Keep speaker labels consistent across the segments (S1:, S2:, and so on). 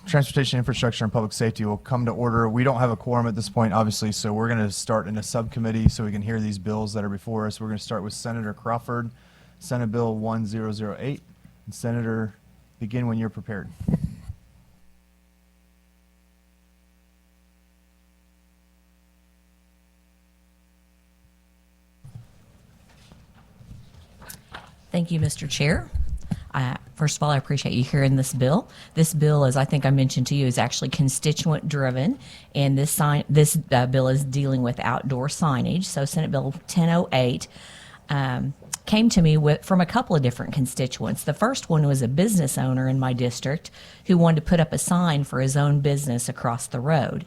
S1: Transportation Infrastructure and Public Safety will come to order. We don't have a quorum at this point, obviously, so we're going to start in a subcommittee so we can hear these bills that are before us. We're going to start with Senator Crawford, Senate Bill 1008. And Senator, begin when you're prepared.
S2: Thank you, Mr. Chair. First of all, I appreciate you hearing this bill. This bill, as I think I mentioned to you, is actually constituent driven, and this bill is dealing with outdoor signage. So Senate Bill 1008 came to me from a couple of different constituents. The first one was a business owner in my district who wanted to put up a sign for his own business across the road.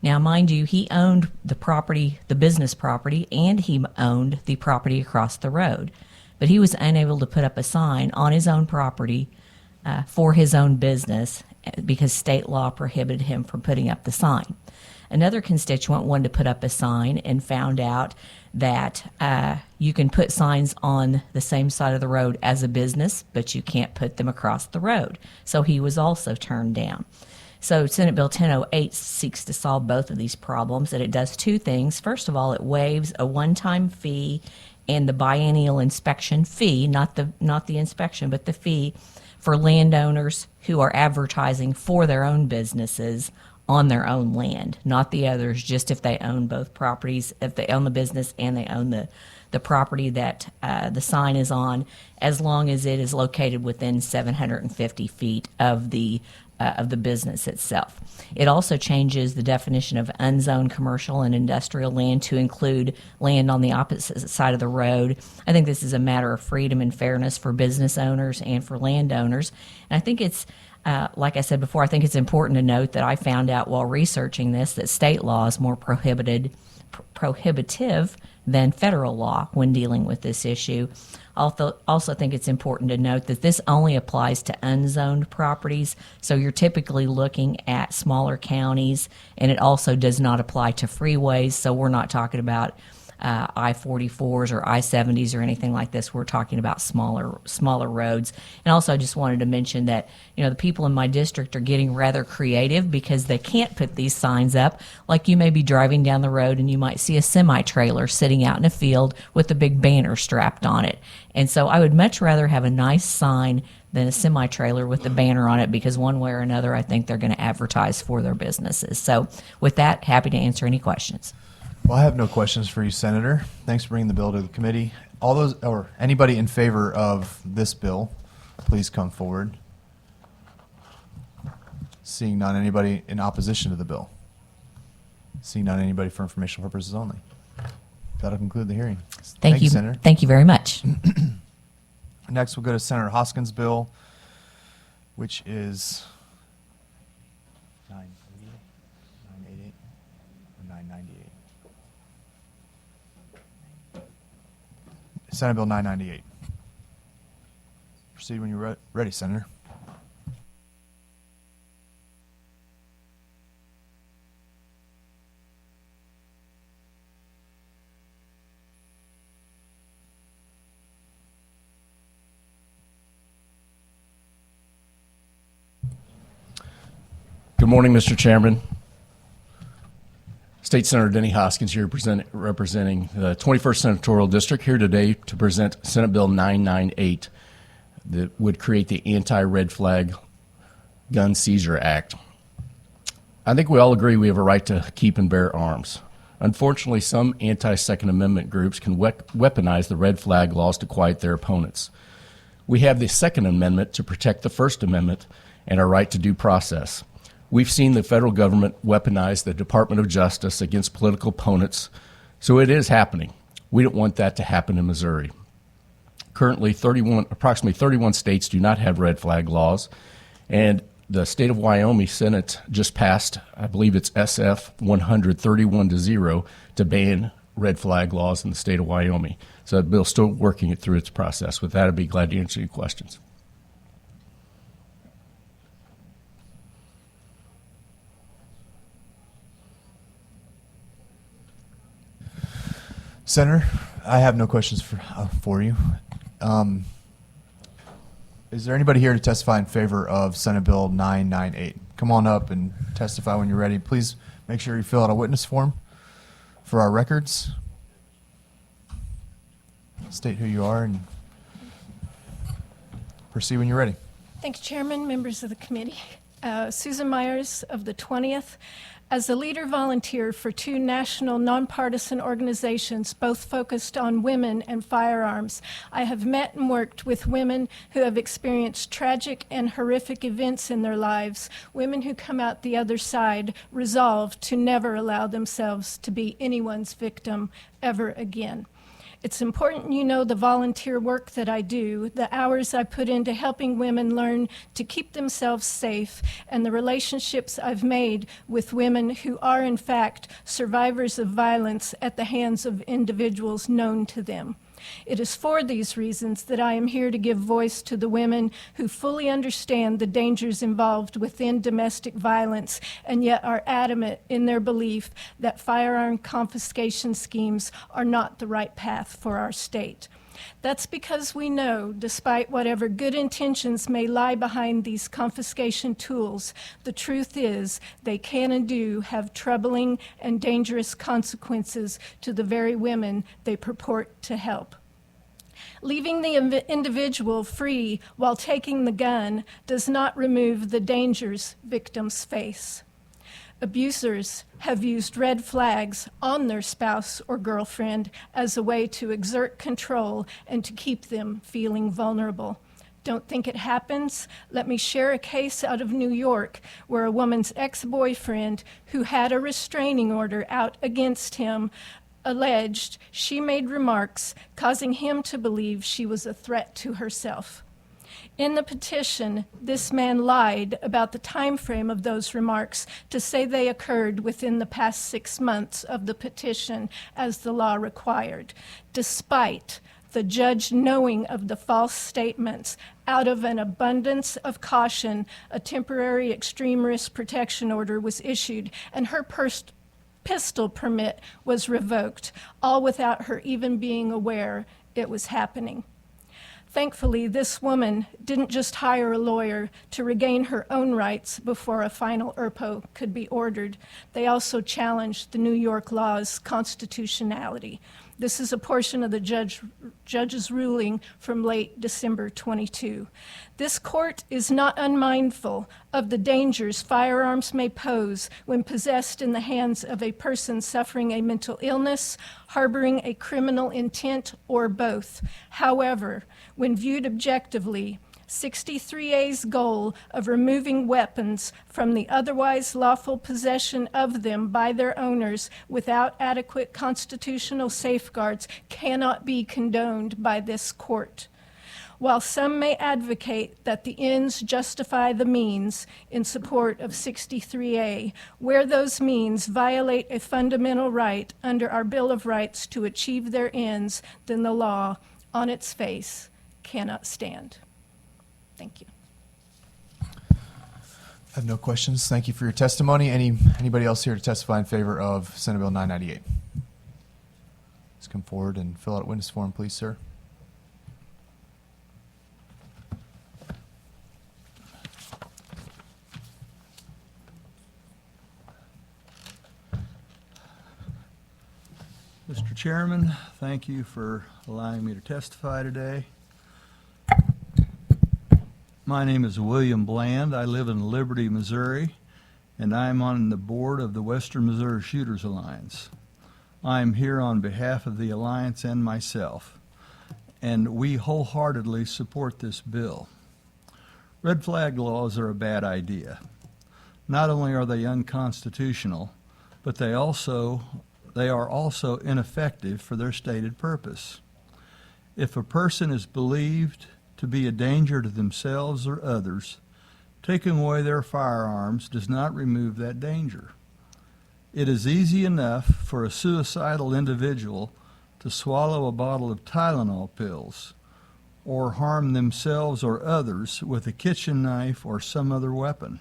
S2: Now, mind you, he owned the property, the business property, and he owned the property across the road. But he was unable to put up a sign on his own property for his own business because state law prohibited him from putting up the sign. Another constituent wanted to put up a sign and found out that you can put signs on the same side of the road as a business, but you can't put them across the road. So he was also turned down. So Senate Bill 1008 seeks to solve both of these problems, and it does two things. First of all, it waives a one-time fee and the biennial inspection fee, not the inspection, but the fee for landowners who are advertising for their own businesses on their own land, not the others, just if they own both properties, if they own the business and they own the property that the sign is on, as long as it is located within 750 feet of the business itself. It also changes the definition of unzoned commercial and industrial land to include land on the opposite side of the road. I think this is a matter of freedom and fairness for business owners and for landowners. And I think it's, like I said before, I think it's important to note that I found out while researching this that state law is more prohibitive than federal law when dealing with this issue. Also think it's important to note that this only applies to unzoned properties, so you're typically looking at smaller counties, and it also does not apply to freeways, so we're not talking about I-44s or I-70s or anything like this. We're talking about smaller roads. And also I just wanted to mention that, the people in my district are getting rather creative because they can't put these signs up. Like you may be driving down the road and you might see a semi-trailer sitting out in a field with a big banner strapped on it. And so I would much rather have a nice sign than a semi-trailer with the banner on it, because one way or another I think they're going to advertise for their businesses. So with that, happy to answer any questions.
S1: Well, I have no questions for you, Senator. Thanks for bringing the bill to the committee. All those, or anybody in favor of this bill, please come forward. Seeing none, anybody in opposition to the bill? Seeing none, anybody for informational purposes only? That'll conclude the hearing.
S2: Thank you,
S1: Senator.
S2: Thank you very much.
S1: Next, we'll go to Senator Hoskins' bill, which is 988 or 998. Senate Bill 998. Proceed when you're ready, Senator.
S3: Good morning, Mr. Chairman. State Senator Denny Hoskins here representing the 21st Senatorial District, here today to present Senate Bill 998 that would create the Anti-Red Flag Gun Seizure Act. I think we all agree we have a right to keep and bear arms. Unfortunately, some anti-Second Amendment groups can weaponize the red flag laws to quiet their opponents. We have the Second Amendment to protect the First Amendment and our right to due process. We've seen the federal government weaponize the Department of Justice against political opponents, so it is happening. We don't want that to happen in Missouri. Currently, approximately 31 states do not have red flag laws, and the state of Wyoming Senate just passed, I believe it's SF 131-0, to ban red flag laws in the state of Wyoming. So that bill's still working it through its process. With that, I'd be glad to answer any questions.
S1: Senator, I have no questions for you. Is there anybody here to testify in favor of Senate Bill 998? come on up and testify when you're ready. Please make sure you fill out a witness form for our records. State who you are and proceed when you're ready.
S4: Thank you, Chairman, members of the committee. Susan Myers of the 20th. As a leader volunteer for two national nonpartisan organizations, both focused on women and firearms, I have met and worked with women who have experienced tragic and horrific events in their lives, women who come out the other side resolved to never allow themselves to be anyone's victim ever again. It's important you know the volunteer work that I do, the hours I put into helping women learn to keep themselves safe, and the relationships I've made with women who are, in fact, survivors of violence at the hands of individuals known to them. It is for these reasons that I am here to give voice to the women who fully understand the dangers involved within domestic violence and yet are adamant in their belief that firearm confiscation schemes are not the right path for our state. That's because we know, despite whatever good intentions may lie behind these confiscation tools, the truth is they can and do have troubling and dangerous consequences to the very women they purport to help. Leaving the individual free while taking the gun does not remove the dangers victims face. Abusers have used red flags on their spouse or girlfriend as a way to exert control and to keep them feeling vulnerable. Don't think it happens? Let me share a case out of New York where a woman's ex-boyfriend, who had a restraining order out against him, alleged she made remarks causing him to believe she was a threat to herself. In the petition, this man lied about the time frame of those remarks to say they occurred within the past 6 months of the petition as the law required, despite the judge knowing of the false statements. Out of an abundance of caution, a temporary extreme risk protection order was issued, and her pistol permit was revoked, all without her even being aware it was happening. Thankfully, this woman didn't just hire a lawyer to regain her own rights before a final ERPO could be ordered. They also challenged the New York law's constitutionality. This is a portion of the judge's ruling from late December 22. This court is not unmindful of the dangers firearms may pose when possessed in the hands of a person suffering a mental illness, harboring a criminal intent, or both. However, when viewed objectively, 63A's goal of removing weapons from the otherwise lawful possession of them by their owners without adequate constitutional safeguards cannot be condoned by this court. While some may advocate that the ends justify the means in support of 63A, where those means violate a fundamental right under our Bill of Rights to achieve their ends, then the law, on its face, cannot stand. Thank you.
S1: I have no questions. Thank you for your testimony. Anybody else here to testify in favor of Senate Bill 998? Let's come forward and fill out a witness form, please, sir.
S5: Mr. Chairman, thank you for allowing me to testify today. My name is William Bland. I live in Liberty, Missouri, and I'm on the board of the Western Missouri Shooters Alliance. I'm here on behalf of the Alliance and myself, and we wholeheartedly support this bill. Red flag laws are a bad idea. Not only are they unconstitutional, but they are also ineffective for their stated purpose. If a person is believed to be a danger to themselves or others, taking away their firearms does not remove that danger. It is easy enough for a suicidal individual to swallow a bottle of Tylenol pills or harm themselves or others with a kitchen knife or some other weapon.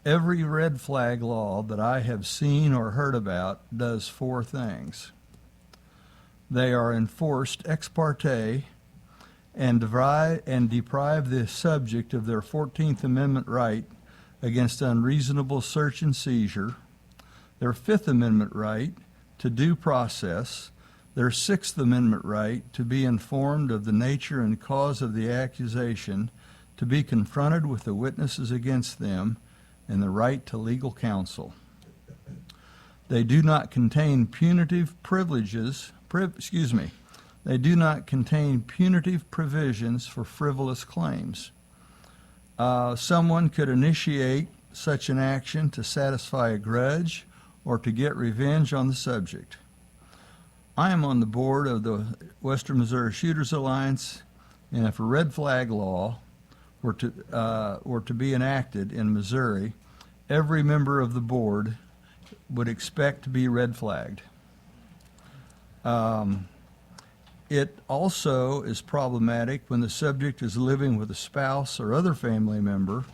S5: Every red flag law that I have seen or heard about does 4 things. They are enforced ex parte and deprive the subject of their 14th Amendment right against unreasonable search and seizure, their Fifth Amendment right to due process, their Sixth Amendment right to be informed of the nature and cause of the accusation, to be confronted with the witnesses against them, and the right to legal counsel. They do not contain punitive privileges, they do not contain punitive provisions for frivolous claims. Someone could initiate such an action to satisfy a grudge or to get revenge on the subject. I am on the board of the Western Missouri Shooters Alliance, and if a red flag law were to be enacted in Missouri, every member of the board would expect to be red flagged. It also is problematic when the subject is living with a spouse or other family member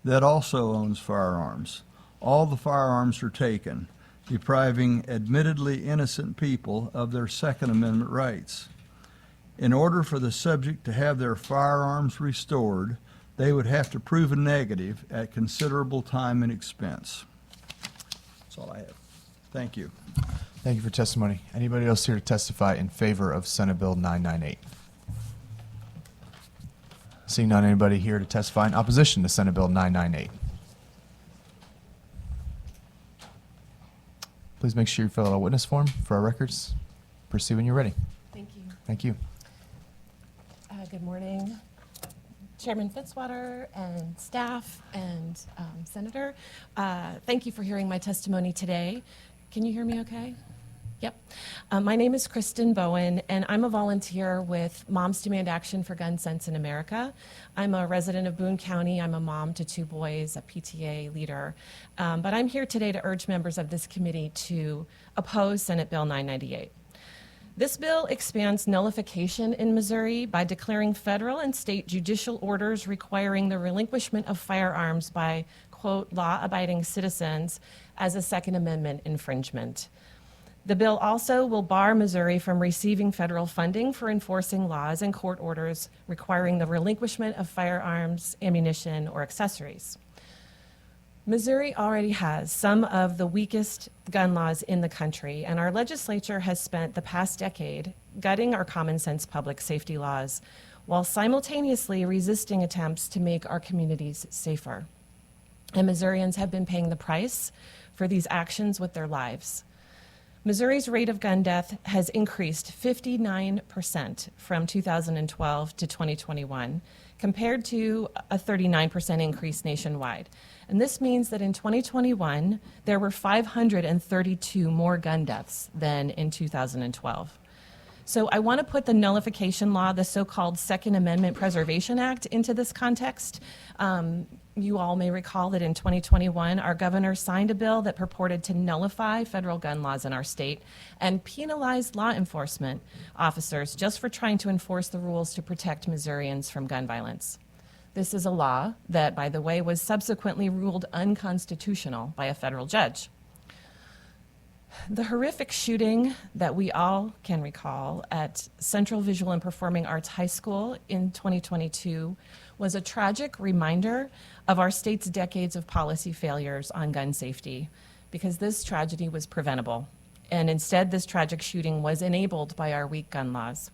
S5: that also owns firearms. All the firearms are taken, depriving admittedly innocent people of their Second Amendment rights. In order for the subject to have their firearms restored, they would have to prove a negative at considerable time and expense. That's all I have. Thank you.
S1: Thank you for testimony. Anybody else here to testify in favor of Senate Bill 998? Seeing none, anybody here to testify in opposition to Senate Bill 998? Please make sure you fill out a witness form for our records. Proceed when you're ready.
S6: Thank you.
S1: Thank you.
S6: Good morning, Chairman Fitzwater and staff and Senator. Thank you for hearing my testimony today. Can you hear me okay? Yep. My name is Kristen Bowen, and I'm a volunteer with Moms Demand Action for Gun Sense in America. I'm a resident of Boone County. I'm a mom to 2 boys, a PTA leader. But I'm here today to urge members of this committee to oppose Senate Bill 998. This bill expands nullification in Missouri by declaring federal and state judicial orders requiring the relinquishment of firearms by, quote, law-abiding citizens as a Second Amendment infringement. The bill also will bar Missouri from receiving federal funding for enforcing laws and court orders requiring the relinquishment of firearms, ammunition, or accessories. Missouri already has some of the weakest gun laws in the country, and our legislature has spent the past decade gutting our common sense public safety laws while simultaneously resisting attempts to make our communities safer. And Missourians have been paying the price for these actions with their lives. Missouri's rate of gun death has increased 59% from 2012 to 2021, compared to a 39% increase nationwide. And this means that in 2021, there were 532 more gun deaths than in 2012. So I want to put the nullification law, the so-called Second Amendment Preservation Act, into this context. You all may recall that in 2021, our governor signed a bill that purported to nullify federal gun laws in our state and penalized law enforcement officers just for trying to enforce the rules to protect Missourians from gun violence. This is a law that, by the way, was subsequently ruled unconstitutional by a federal judge. The horrific shooting that we all can recall at Central Visual and Performing Arts High School in 2022 was a tragic reminder of our state's decades of policy failures on gun safety, because this tragedy was preventable. And instead, this tragic shooting was enabled by our weak gun laws.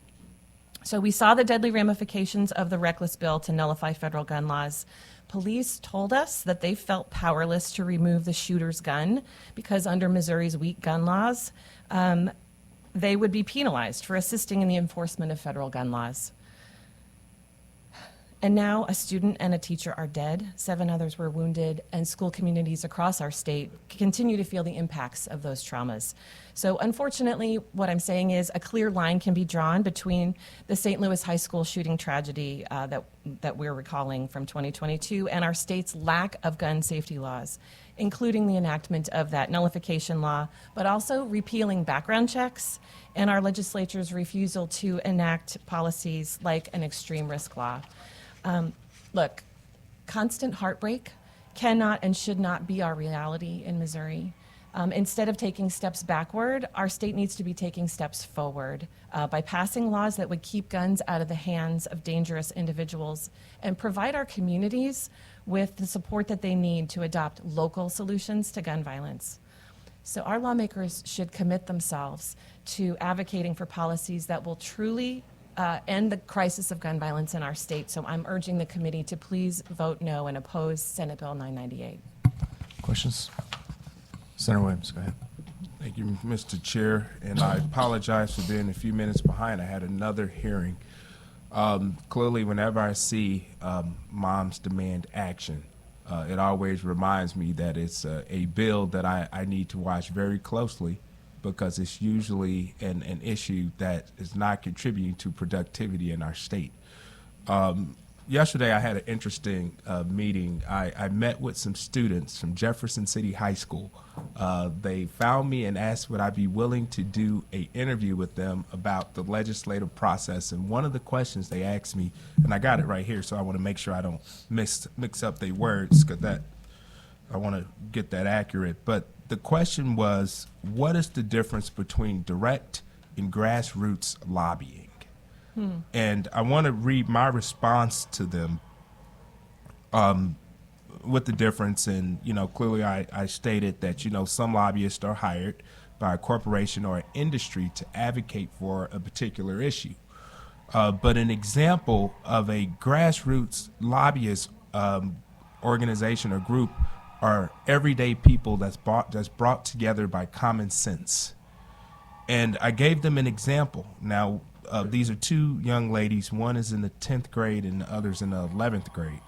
S6: So we saw the deadly ramifications of the reckless bill to nullify federal gun laws. Police told us that they felt powerless to remove the shooter's gun because under Missouri's weak gun laws, they would be penalized for assisting in the enforcement of federal gun laws. And now a student and a teacher are dead, 7 others were wounded, and school communities across our state continue to feel the impacts of those traumas. So unfortunately, what I'm saying is a clear line can be drawn between the St. Louis High School shooting tragedy that we're recalling from 2022 and our state's lack of gun safety laws, including the enactment of that nullification law, but also repealing background checks and our legislature's refusal to enact policies like an extreme risk law. Look, constant heartbreak cannot and should not be our reality in Missouri. Instead of taking steps backward, our state needs to be taking steps forward by passing laws that would keep guns out of the hands of dangerous individuals and provide our communities with the support that they need to adopt local solutions to gun violence. So our lawmakers should commit themselves to advocating for policies that will truly end the crisis of gun violence in our state. So I'm urging the committee to please vote no and oppose Senate Bill 998.
S1: Questions? Senator Williams, go ahead.
S7: Thank you, Mr. Chair, and I apologize for being a few minutes behind. I had another hearing. Clearly, whenever I see Moms Demand Action, it always reminds me that it's a bill that I need to watch very closely, because it's usually an issue that is not contributing to productivity in our state. Yesterday, I had an interesting meeting. I met with some students from Jefferson City High School. They found me and asked would I be willing to do an interview with them about the legislative process. And one of the questions they asked me, and I got it right here, so I want to make sure I don't mix up their words, because I want to get that accurate. But the question was, what is the difference between direct and grassroots lobbying? And I want to read my response to them with the difference. And, clearly I stated that, some lobbyists are hired by a corporation or an industry to advocate for a particular issue. But an example of a grassroots lobbyist organization or group are everyday people that's brought together by common sense. And I gave them an example. Now, these are two young ladies. One is in the 10th grade and the other's in the 11th grade.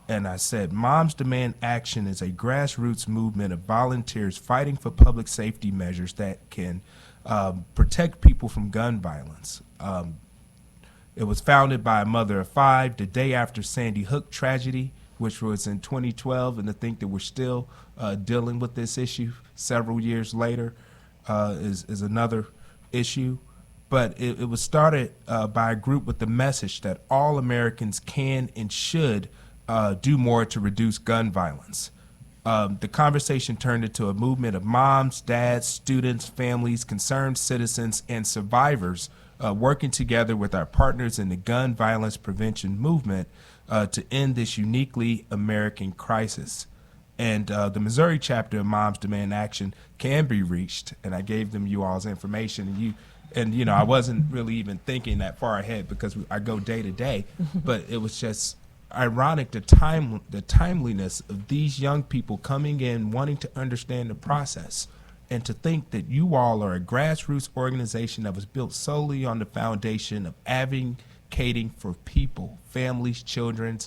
S7: And I said, Moms Demand Action is a grassroots movement of volunteers fighting for public safety measures that can protect people from gun violence. It was founded by a mother of 5 the day after Sandy Hook tragedy, which was in 2012. And to think that we're still dealing with this issue several years later is another issue. But it was started by a group with the message that all Americans can and should do more to reduce gun violence. The conversation turned into a movement of moms, dads, students, families, concerned citizens, and survivors working together with our partners in the gun violence prevention movement to end this uniquely American crisis. And the Missouri chapter of Moms Demand Action can be reached, and I gave them you all's information, and I wasn't really even thinking that far ahead because I go day to day, but it was just ironic the timeliness of these young people coming in wanting to understand the process, and to think that you all are a grassroots organization that was built solely on the foundation of advocating for people, families, children,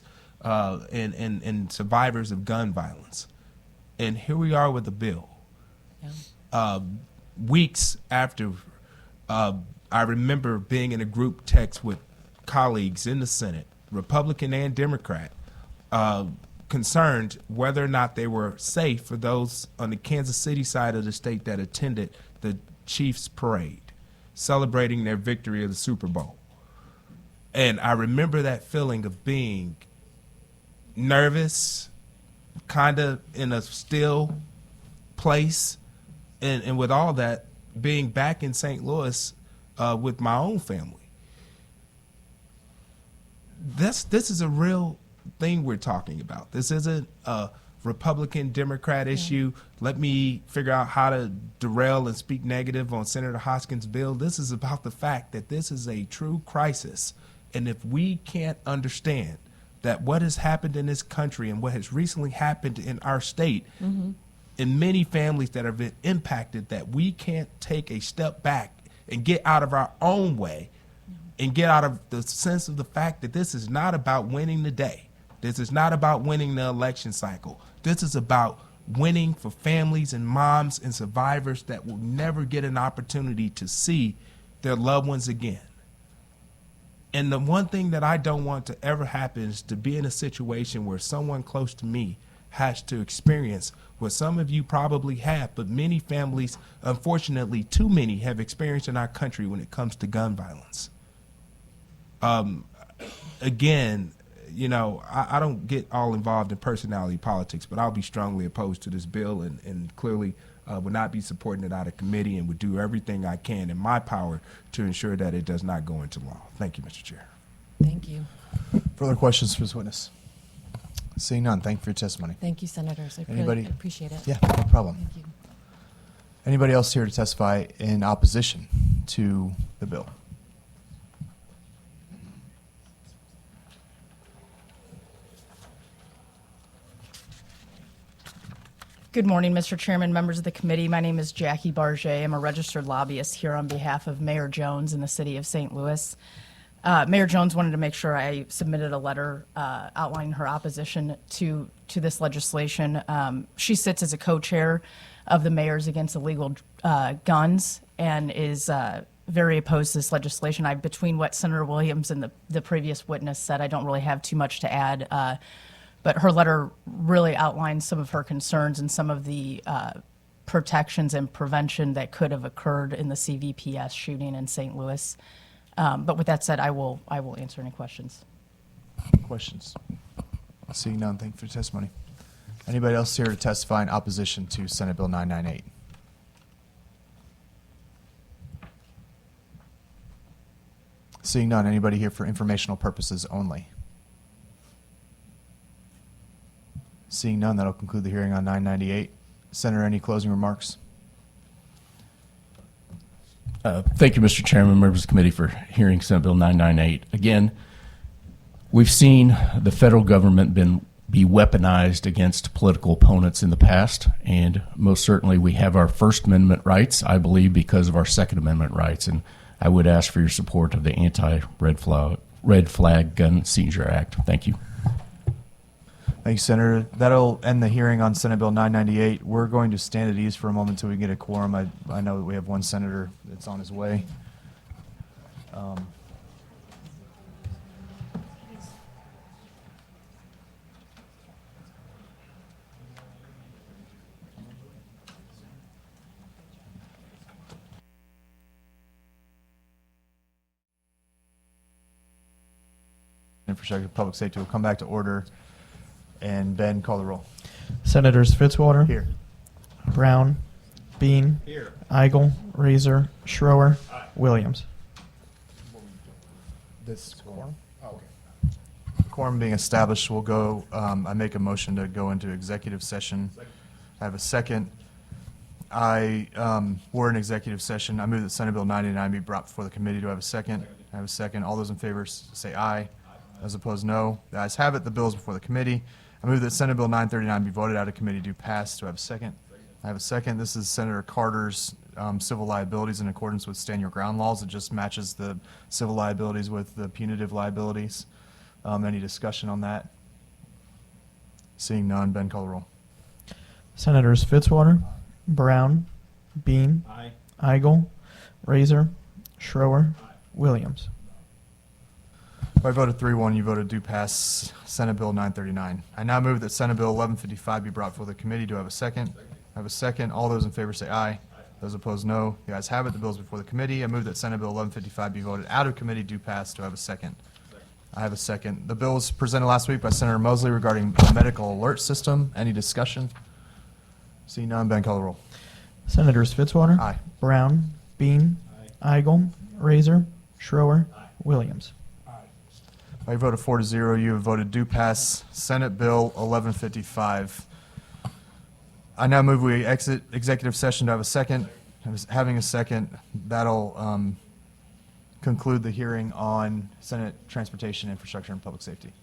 S7: and survivors of gun violence. And here we are with a bill. Yeah. Weeks after, I remember being in a group text with colleagues in the Senate, Republican and Democrat, concerned whether or not they were safe for those on the Kansas City side of the state that attended the Chiefs parade, celebrating their victory of the Super Bowl. And I remember that feeling of being nervous, kind of in a still place, and with all that, being back in St. Louis with my own family. This is a real thing we're talking about. This isn't a Republican Democrat issue. Let me figure out how to derail and speak negative on Senator Hoskins' bill. This is about the fact that this is a true crisis. And if we can't understand that what has happened in this country and what has recently happened in our state, in many families that have been impacted, that we can't take a step back and get out of our own way and get out of the sense of the fact that this is not about winning the day. This is not about winning the election cycle. This is about winning for families and moms and survivors that will never get an opportunity to see their loved ones again. And the one thing that I don't want to ever happen is to be in a situation where someone close to me has to experience what some of you probably have, but many families, unfortunately, too many, have experienced in our country when it comes to gun violence. Again, I don't get all involved in personality politics, but I'll be strongly opposed to this bill, and clearly would not be supporting it out of committee and would do everything I can in my power to ensure that it does not go into law. Thank you, Mr. Chair.
S6: Thank you.
S1: Further questions for this witness? Seeing none, thank you for your testimony.
S6: Thank you, Senators. I
S1: Anybody?
S6: really appreciate it.
S1: Yeah, no problem.
S6: Thank you.
S1: Anybody else here to testify in opposition to the bill?
S8: Good morning, Mr. Chairman, members of the committee. My name is Jackie Barget. I'm a registered lobbyist here on behalf of Mayor Jones in the city of St. Louis. Mayor Jones wanted to make sure I submitted a letter outlining her opposition to this legislation. She sits as a co-chair of the Mayors Against Illegal Guns and is very opposed to this legislation. Between what Senator Williams and the previous witness said, I don't really have too much to add. But her letter really outlines some of her concerns and some of the protections and prevention that could have occurred in the CVPS shooting in St. Louis. But with that said, I will answer any questions.
S1: Questions? Seeing none, thank you for your testimony. Anybody else here to testify in opposition to Senate Bill 998? Seeing none, anybody here for informational purposes only? Seeing none, that'll conclude the hearing on 998. Senator, any closing remarks?
S3: Thank you, Mr. Chairman, members of the committee, for hearing Senate Bill 998. Again, we've seen the federal government be weaponized against political opponents in the past, and most certainly we have our First Amendment rights, I believe, because of our Second Amendment rights, and I would ask for your support of the Anti-Red Flag Gun Seizure Act. Thank you.
S1: Thank you, Senator. That'll end the hearing on Senate Bill 998. We're going to stand at ease for a moment until we get a quorum. I know that we have one senator that's on his way. Infrastructure, Public Safety will come back to order. And Ben, call the roll.
S9: Senators Fitzwater.
S1: Here.
S9: Brown. Bean.
S5: Here.
S9: Eigel. Razor. Schroer. Williams.
S1: This quorum? Oh, okay. Quorum being established, we'll go, I make a motion to go into executive session. I have a second. We're in executive session. I move that Senate Bill 99 be brought before the committee. Do I have a second? I have a second. All those in favor say aye. As opposed, no. The ayes have it. The bill is before the committee. I move that Senate Bill 939 be voted out of committee. Do pass. Do I have a second? I have a second. This is Senator Carter's civil liabilities in accordance with stand your ground laws. It just matches the civil liabilities with the punitive liabilities. Any discussion on that? Seeing none, Ben, call the roll.
S9: Senators Fitzwater. Brown. Bean.
S5: Aye.
S9: Eigel. Razor. Schroer. Williams.
S1: By a vote of 3-1, you voted do pass Senate Bill 939. I now move that Senate Bill 1155 be brought before the committee. Do I have a second? I have a second. All those in favor say aye. Those opposed, no. The ayes have it. The bill is before the committee. I move that Senate Bill 1155 be voted out of committee. Do pass. Do I have a second? I have a second. The bill was presented last week by Senator Mosley regarding the medical alert system. Any discussion? Seeing none, Ben, call the roll.
S9: Senators Fitzwater.
S1: Aye.
S9: Brown. Bean. Eigel. Razor. Schroer. Williams.
S1: By a vote of 4-0, you have voted do pass Senate Bill 1155. I now move we exit executive session. Do I have a second? Having a second, that'll conclude the hearing on Senate Transportation, Infrastructure, and Public Safety.